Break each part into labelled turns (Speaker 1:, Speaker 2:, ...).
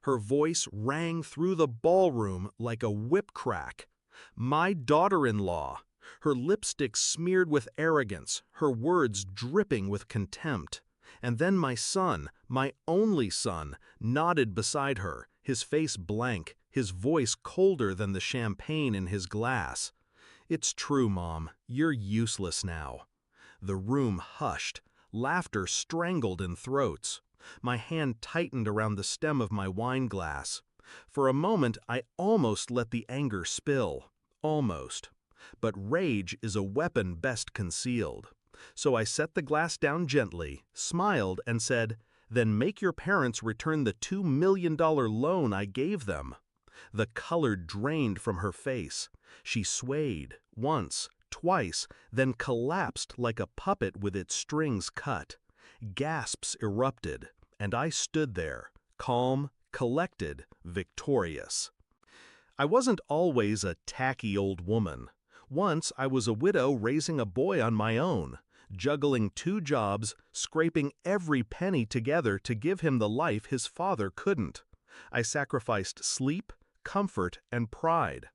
Speaker 1: Her voice rang through the ballroom like a whip crack. My daughter-in-law, her lipstick smeared with arrogance, her words dripping with contempt. And then my son, my only son, nodded beside her, his face blank, his voice colder than the champagne in his glass. "It's true, Mom, you're useless now." The room hushed, laughter strangled in throats. My hand tightened around the stem of my wine glass. For a moment I almost let the anger spill. Almost. But rage is a weapon best concealed. So I set the glass down gently, smiled, and said, "Then make your parents return the $2 million loan I gave them." The color drained from her face. She swayed, once, twice, then collapsed like a puppet with its strings cut. Gasps erupted, and I stood there, calm, collected, victorious. I wasn't always a tacky old woman. Once I was a widow raising a boy on my own, juggling 2 jobs, scraping every penny together to give him the life his father couldn't. I sacrificed sleep, comfort, and pride.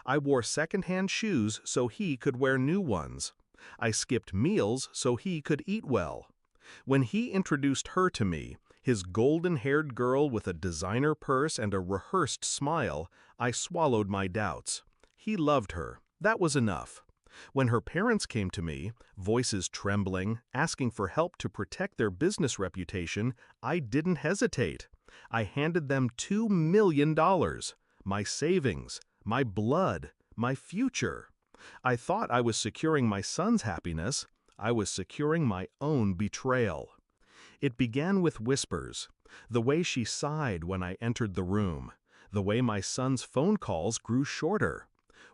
Speaker 1: I wore second-hand shoes so he could wear new ones. I skipped meals so he could eat well. When he introduced her to me, his golden-haired girl with a designer purse and a rehearsed smile, I swallowed my doubts. He loved her. That was enough. When her parents came to me, voices trembling, asking for help to protect their business reputation, I didn't hesitate. I handed them $2 million, my savings, my blood, my future. I thought I was securing my son's happiness. I was securing my own betrayal. It began with whispers, the way she sighed when I entered the room, the way my son's phone calls grew shorter.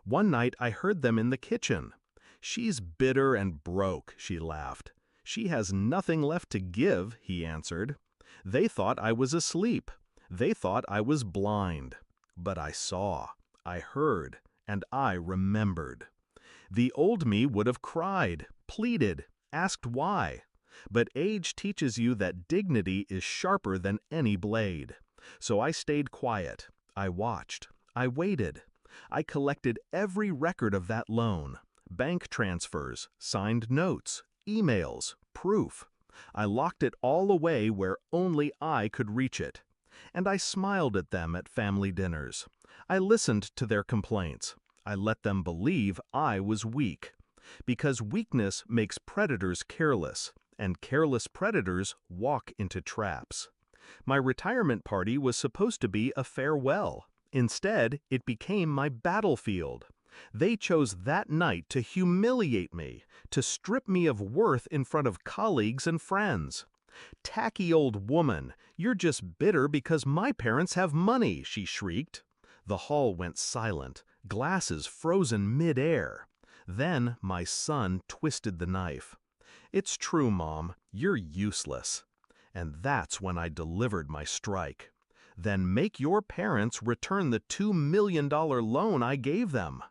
Speaker 1: One night I heard them in the kitchen. "She's bitter and broke," she laughed. "She has nothing left to give," he answered. They thought I was asleep. They thought I was blind. But I saw, I heard, and I remembered. The old me would have cried, pleaded, asked why. But age teaches you that dignity is sharper than any blade. So I stayed quiet. I watched. I waited. I collected every record of that loan. Bank transfers, signed notes, emails, proof. I locked it all away where only I could reach it. And I smiled at them at family dinners. I listened to their complaints. I let them believe I was weak. Because weakness makes predators careless, and careless predators walk into traps. My retirement party was supposed to be a farewell. Instead, it became my battlefield. They chose that night to humiliate me, to strip me of worth in front of colleagues and friends. "Tacky old woman, you're just bitter because my parents have money," she shrieked. The hall went silent, glasses frozen mid-air. Then my son twisted the knife. "It's true, Mom, you're useless." And that's when I delivered my strike. "Then make your parents return the $2 million loan I gave them."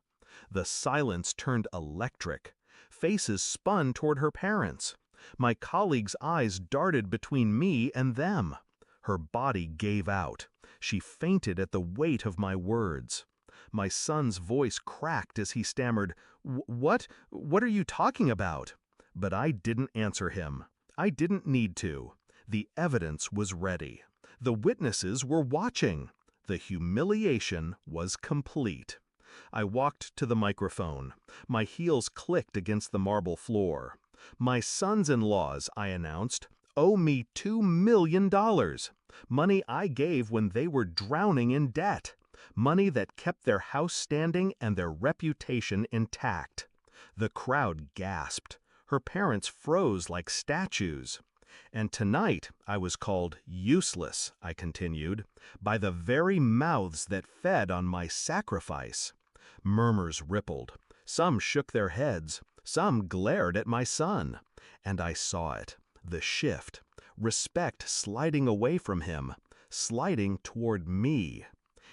Speaker 1: The silence turned electric. Faces spun toward her parents. My colleague's eyes darted between me and them. Her body gave out. She fainted at the weight of my words. My son's voice cracked as he stammered, What are you talking about?" But I didn't answer him. I didn't need to. The evidence was ready. The witnesses were watching. The humiliation was complete. I walked to the microphone. My heels clicked against the marble floor. "My sons-in-laws," I announced, "owe me $2 million. Money I gave when they were drowning in debt. Money that kept their house standing and their reputation intact." The crowd gasped. Her parents froze like statues. "And tonight I was called useless," I continued, "by the very mouths that fed on my sacrifice." Murmurs rippled. Some shook their heads. Some glared at my son. And I saw it. The shift. Respect sliding away from him. Sliding toward me.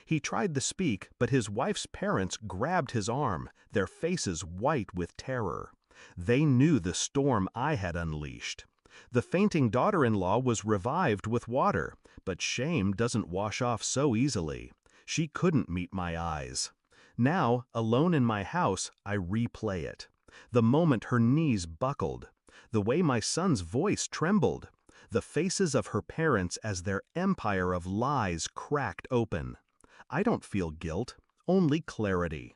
Speaker 1: He tried to speak, but his wife's parents grabbed his arm, their faces white with terror. They knew the storm I had unleashed. The fainting daughter-in-law was revived with water. But shame doesn't wash off so easily. She couldn't meet my eyes. Now, alone in my house, I replay it. The moment her knees buckled, the way my son's voice trembled, the faces of her parents as their empire of lies cracked open. I don't feel guilt, only clarity.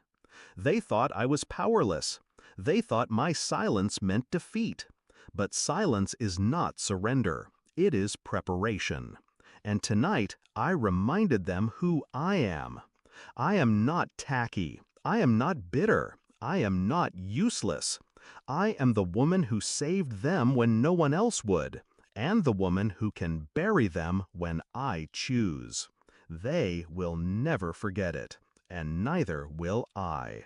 Speaker 1: They thought I was powerless. They thought my silence meant defeat. But silence is not surrender. It is preparation. And tonight, I reminded them who I am. I am not tacky. I am not bitter. I am not useless. I am the woman who saved them when no one else would, and the woman who can bury them when I choose. They will never forget it, and neither will I.